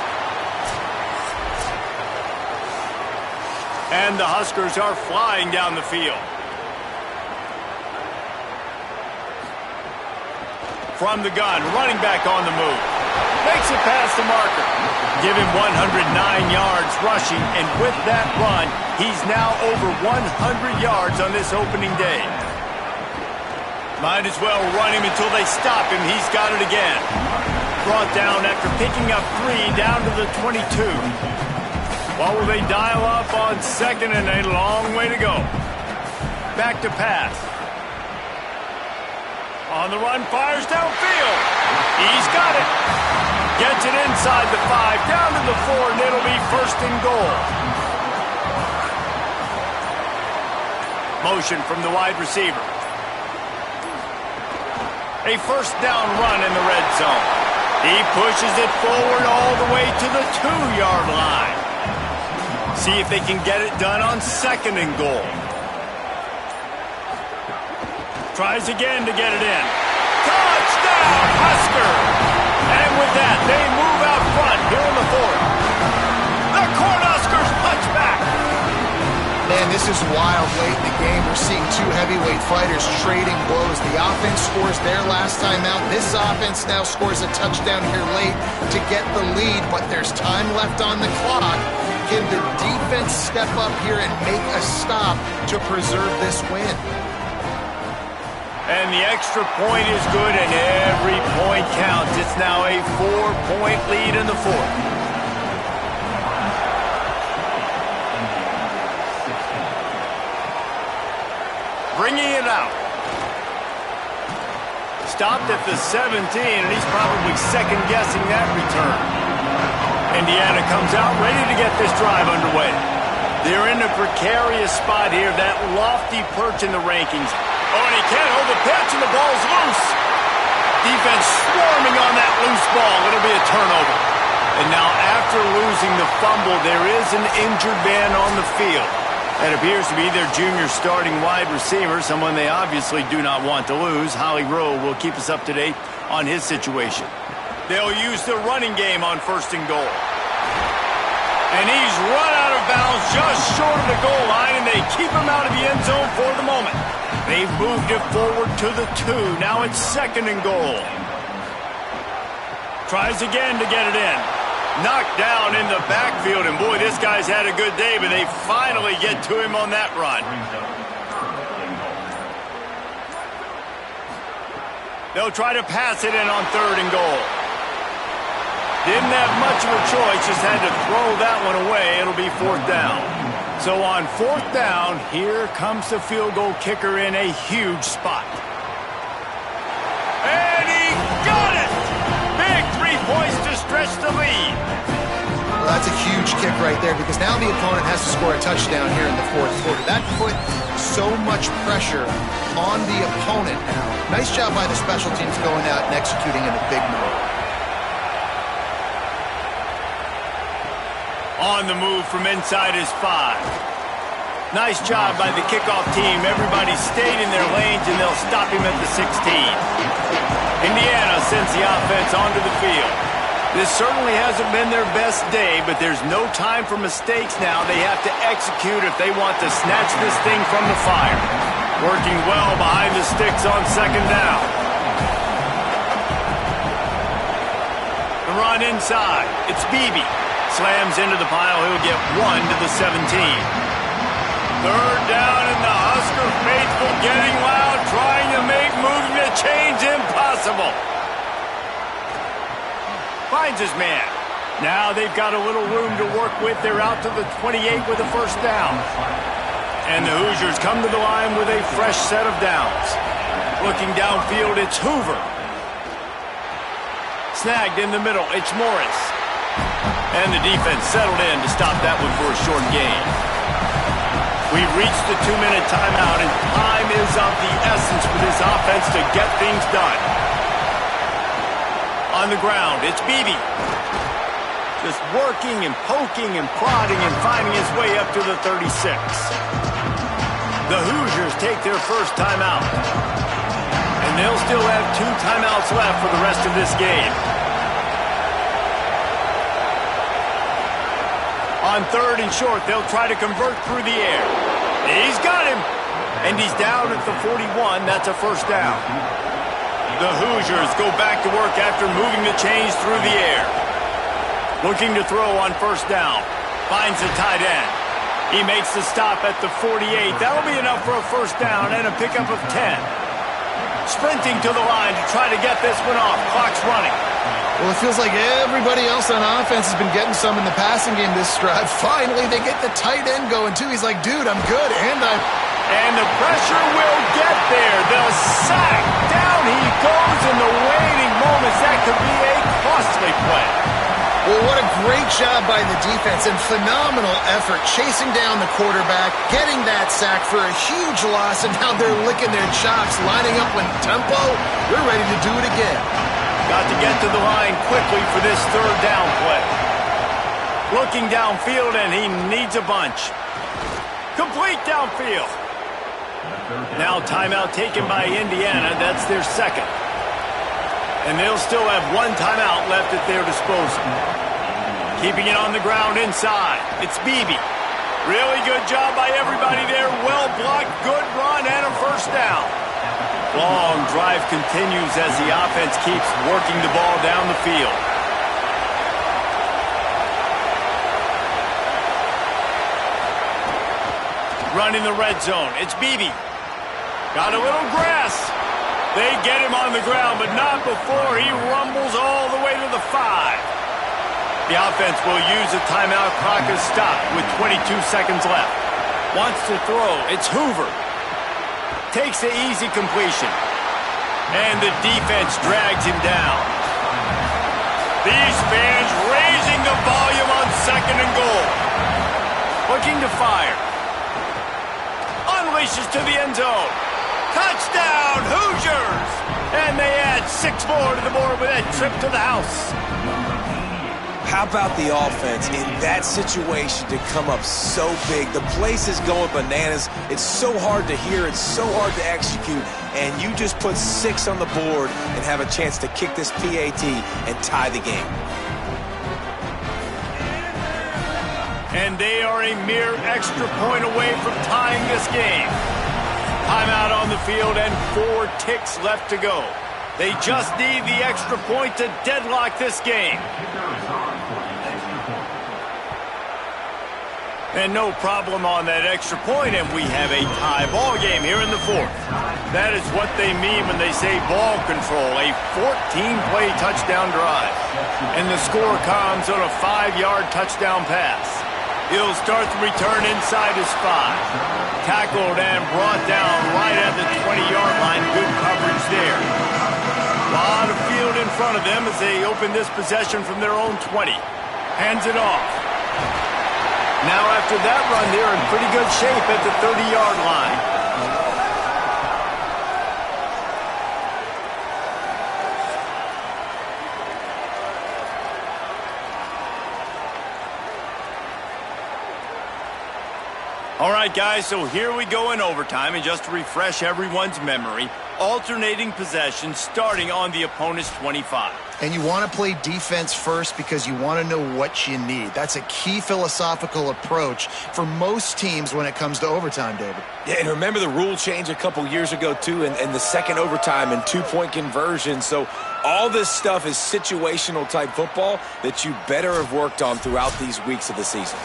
[SPEAKER 1] And the Huskers are flying down the field. From the gun, running back on the move. Makes it past the marker. Give him 109 yards rushing, and with that run, he's now over 100 yards on this opening day. Might as well run him until they stop him. He's got it again. Brought down after picking up 3 down to the 22. What will they dial up on 2nd and a long way to go? Back to pass. On the run, fires downfield. He's got it. Gets it inside the 5, down to the 4, and it'll be 1st and goal. Motion from the wide receiver. A first down run in the red zone. He pushes it forward all the way to the 2-yard line. See if they can get it done on 2nd and goal. Tries again to get it in. Touchdown, Husker! And with that, they move out front here in the 4th. The Cornhuskers punch back.
[SPEAKER 4] Man, this is wild late in the game. We're seeing 2 heavyweight fighters trading blows. The offense scores their last time out. This offense now scores a touchdown here late to get the lead, but there's time left on the clock. Can the defense step up here and make a stop to preserve this win?
[SPEAKER 1] And the extra point is good, and every point counts. It's now a 4-point lead in the 4th. Bringing it out. Stopped at the 17, and he's probably second-guessing that return. Indiana comes out ready to get this drive underway. They're in a precarious spot here, that lofty perch in the rankings. Oh, and he can't hold the pitch, and the ball's loose. Defense swarming on that loose ball. It'll be a turnover. And now after losing the fumble, there is an injured man on the field. That appears to be their junior starting wide receiver, someone they obviously do not want to lose. Holly Rowe will keep us up to date on his situation. They'll use the running game on 1st and goal. And he's run out of bounds just short of the goal line, and they keep him out of the end zone for the moment. They've moved it forward to the 2. Now it's 2nd and goal. Tries again to get it in. Knocked down in the backfield, and boy, this guy's had a good day, but they finally get to him on that run. They'll try to pass it in on 3rd and goal. Didn't have much of a choice, just had to throw that one away. It'll be 4th down. So on 4th down, here comes the field goal kicker in a huge spot. And he got it! Big 3 points to stretch the lead.
[SPEAKER 4] Well, that's a huge kick right there because now the opponent has to score a touchdown here in the 4th quarter. That put so much pressure on the opponent now. Nice job by the special teams going out and executing in a big move.
[SPEAKER 1] On the move from inside his 5. Nice job by the kickoff team. Everybody stayed in their lanes, and they'll stop him at the 16. Indiana sends the offense onto the field. This certainly hasn't been their best day, but there's no time for mistakes now. They have to execute if they want to snatch this thing from the fire. Working well behind the sticks on 2nd down. The run inside. It's Beebe. Slams into the pile. He'll get 1 to the 17. 3rd down, and the Husker faithful getting loud, trying to make moving the chains impossible. Finds his man. Now they've got a little room to work with. They're out to the 28 with a 1st down. And the Hoosiers come to the line with a fresh set of downs. Looking downfield, it's Hoover. Snagged in the middle, it's Morris. And the defense settled in to stop that one for a short gain. We've reached the 2-minute timeout, and time is of the essence for this offense to get things done. On the ground, it's Beebe. Just working and poking and prodding and finding his way up to the 36. The Hoosiers take their first timeout. And they'll still have 2 timeouts left for the rest of this game. On 3rd and short, they'll try to convert through the air. He's got him. And he's down at the 41. That's a 1st down. The Hoosiers go back to work after moving the chains through the air. Looking to throw on 1st down. Finds the tight end. He makes the stop at the 48. That'll be enough for a 1st down and a pickup of 10. Sprinting to the line to try to get this one off. Clock's running.
[SPEAKER 4] Well, it feels like everybody else on offense has been getting some in the passing game this drive. Finally, they get the tight end going, too. He's like, dude, I'm good,
[SPEAKER 1] And the pressure will get there. The sack. Down he goes in the waiting moments. That could be a costly play.
[SPEAKER 4] Well, what a great job by the defense and phenomenal effort chasing down the quarterback, getting that sack for a huge loss, and now they're licking their chops, lining up in tempo. They're ready to do it again.
[SPEAKER 1] Got to get to the line quickly for this 3rd down play. Looking downfield, and he needs a bunch. Complete downfield. Now timeout taken by Indiana. That's their 2nd. And they'll still have 1 timeout left at their disposal. Keeping it on the ground inside. It's Beebe. Really good job by everybody there. Well blocked, good run, and a 1st down. Long drive continues as the offense keeps working the ball down the field. Running the red zone. It's Beebe. Got a little grass. They get him on the ground, but not before he rumbles all the way to the 5. The offense will use a timeout. Clock is stopped with 22 seconds left. Wants to throw. It's Hoover. Takes the easy completion. And the defense drags him down. These fans raising the volume on 2nd and goal. Looking to fire. Unleashes to the end zone. Touchdown, Hoosiers! And they add 6 more to the board with that trip to the house.
[SPEAKER 5] How about the offense in that situation to come up so big? The place is going bananas. It's so hard to hear. It's so hard to execute. And you just put 6 on the board and have a chance to kick this PAT and tie the game.
[SPEAKER 1] And they are a mere extra point away from tying this game. Timeout on the field and 4 ticks left to go. They just need the extra point to deadlock this game. And no problem on that extra point, and we have a tie ball game here in the 4th. That is what they mean when they say ball control, a 14-play touchdown drive. And the score comes on a 5-yard touchdown pass. He'll start the return inside his 5. Tackled and brought down right at the 20-yard line. Good coverage there. A lot of field in front of them as they open this possession from their own 20. Hands it off. Now after that run, they're in pretty good shape at the 30-yard line. All right, guys, so here we go in overtime, and just to refresh everyone's memory, alternating possession starting on the opponent's 25.
[SPEAKER 4] And you want to play defense first because you want to know what you need. That's a key philosophical approach for most teams when it comes to overtime, David.
[SPEAKER 5] Yeah, and remember the rule change a couple years ago, too, and the second overtime and 2-point conversion. So all this stuff is situational type football that you better have worked on throughout these weeks of the season.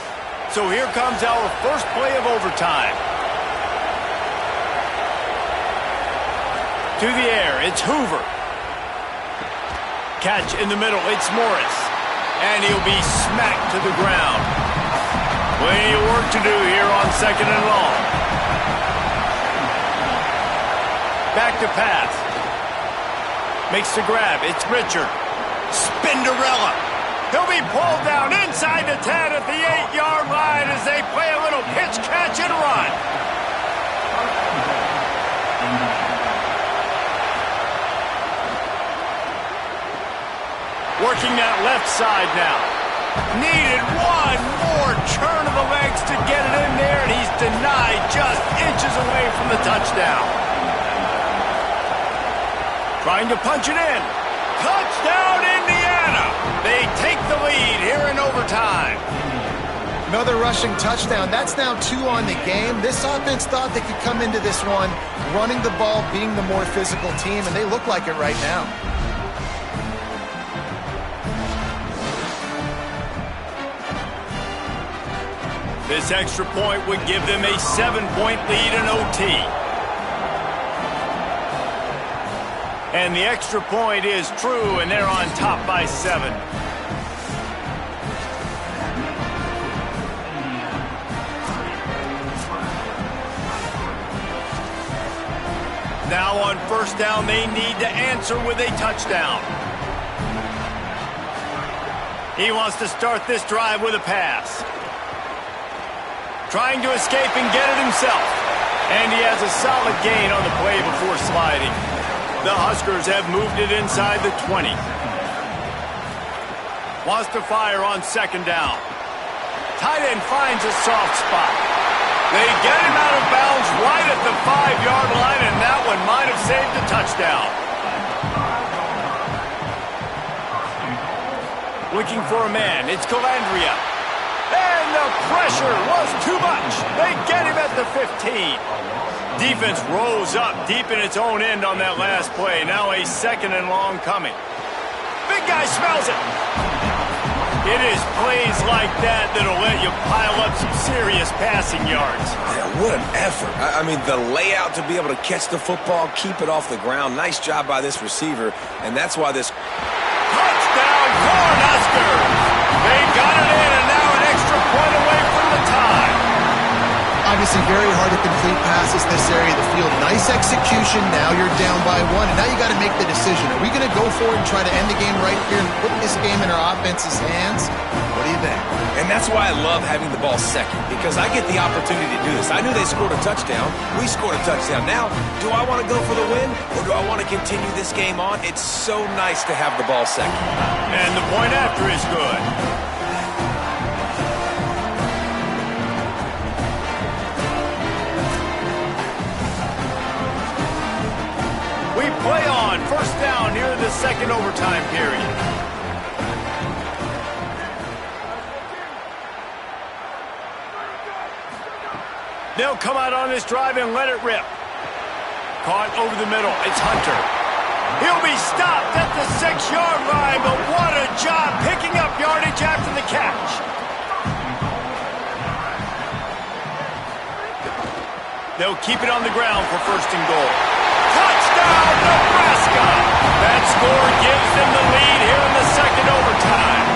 [SPEAKER 1] So here comes our first play of overtime. To the air, it's Hoover. Catch in the middle, it's Morris. And he'll be smacked to the ground. Plenty of work to do here on 2nd and long. Back to pass. Makes the grab, it's Richard. Spinderella. He'll be pulled down inside the 10 at the 8-yard line as they play a little pitch, catch, and run. Working that left side now. Needed one more turn of the legs to get it in there, and he's denied just inches away from the touchdown. Trying to punch it in. Touchdown, Indiana! They take the lead here in overtime.
[SPEAKER 4] Another rushing touchdown. That's now 2 on the game. This offense thought they could come into this one running the ball, being the more physical team, and they look like it right now.
[SPEAKER 1] This extra point would give them a 7-point lead in OT. And the extra point is true, and they're on top by 7. Now on first down, they need to answer with a touchdown. He wants to start this drive with a pass. Trying to escape and get it himself. And he has a solid gain on the play before sliding. The Huskers have moved it inside the 20. Wants to fire on 2nd down. Tight end finds a soft spot. They get him out of bounds right at the 5-yard line, and that one might have saved a touchdown. Looking for a man. It's Calandria. And the pressure was too much. They get him at the 15. Defense rose up deep in its own end on that last play. Now a 2nd and long coming. Big guy smells it. It is plays like that that'll let you pile up some serious passing yards.
[SPEAKER 5] Yeah, what an effort. I mean, the layout to be able to catch the football, keep it off the ground. Nice job by this receiver, and that's why this...
[SPEAKER 1] Touchdown, Cornhuskers! They got it in, and now an extra point away from the tie.
[SPEAKER 4] Obviously very hard to complete passes this area of the field. Nice execution. Now you're down by 1, and now you got to make the decision. Are we going to go for it and try to end the game right here and put this game in our offense's hands? What do you think?
[SPEAKER 5] And that's why I love having the ball second, because I get the opportunity to do this. I knew they scored a touchdown. We scored a touchdown. Now, do I want to go for the win, or do I want to continue this game on? It's so nice to have the ball second.
[SPEAKER 1] And the point after is good. We play on first down here in the 2nd overtime period. They'll come out on this drive and let it rip. Caught over the middle. It's Hunter. He'll be stopped at the 6-yard line, but what a job picking up yardage after the catch. They'll keep it on the ground for 1st and goal. Touchdown, Nebraska! That score gives them the lead here in the 2nd overtime.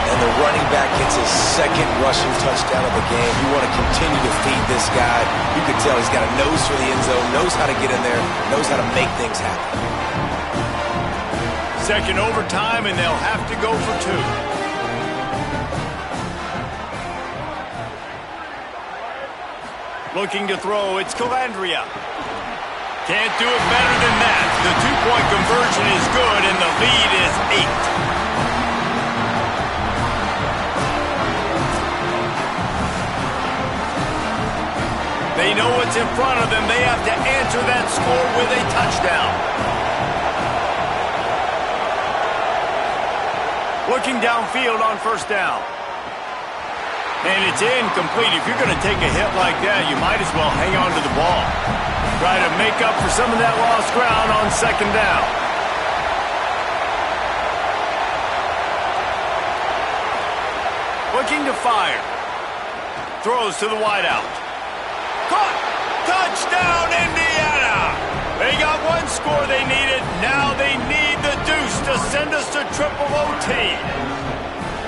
[SPEAKER 5] And the running back gets his 2nd rushing touchdown of the game. You want to continue to feed this guy. You can tell he's got a nose for the end zone, knows how to get in there, knows how to make things happen.
[SPEAKER 1] 2nd overtime, and they'll have to go for 2. Looking to throw, it's Calandria. Can't do it better than that. The 2-point conversion is good, and the lead is 8. They know what's in front of them. They have to answer that score with a touchdown. Looking downfield on 1st down. And it's incomplete. If you're going to take a hit like that, you might as well hang on to the ball. Try to make up for some of that lost ground on 2nd down. Looking to fire. Throws to the wideout. Caught! Touchdown, Indiana! They got one score they needed. Now they need the deuce to send us to triple OT.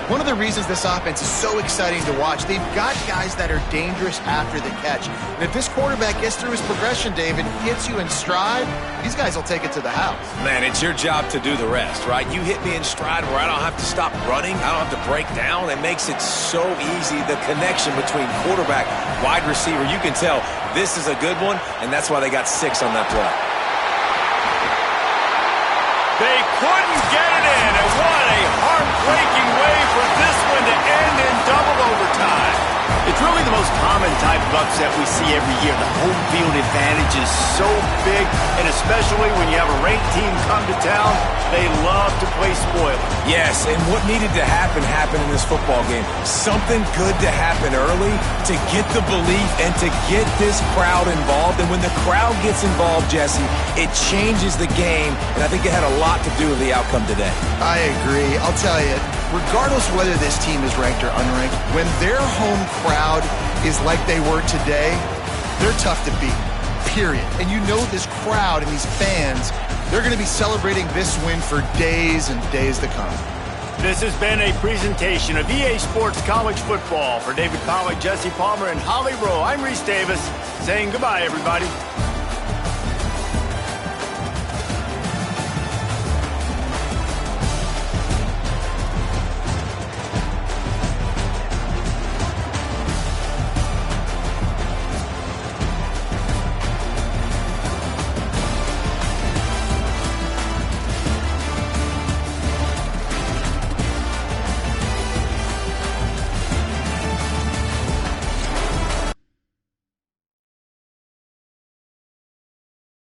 [SPEAKER 4] One of the reasons this offense is so exciting to watch, they've got guys that are dangerous after the catch. And if this quarterback gets through his progression, David, hits you in stride, these guys will take it to the house.
[SPEAKER 5] Man, it's your job to do the rest, right? You hit me in stride where I don't have to stop running. I don't have to break down. It makes it so easy. The connection between quarterback, wide receiver, you can tell this is a good one, and that's why they got 6 on that play.
[SPEAKER 1] They couldn't get it in, and what a heartbreaking way for this one to end in double overtime. It's really the most common type of upset we see every year. The home field advantage is so big, and especially when you have a ranked team come to town, they love to play spoiler.
[SPEAKER 5] Yes, and what needed to happen happened in this football game. Something good to happen early to get the belief and to get this crowd involved. And when the crowd gets involved, Jesse, it changes the game, and I think it had a lot to do with the outcome today.
[SPEAKER 4] I agree. I'll tell you, regardless of whether this team is ranked or unranked, when their home crowd is like they were today, they're tough to beat, period. And you know this crowd and these fans, they're going to be celebrating this win for days and days to come.
[SPEAKER 1] This has been a presentation of EA Sports College Football. For David Pollack, Jesse Palmer, and Holly Rowe, I'm Reese Davis saying goodbye, everybody.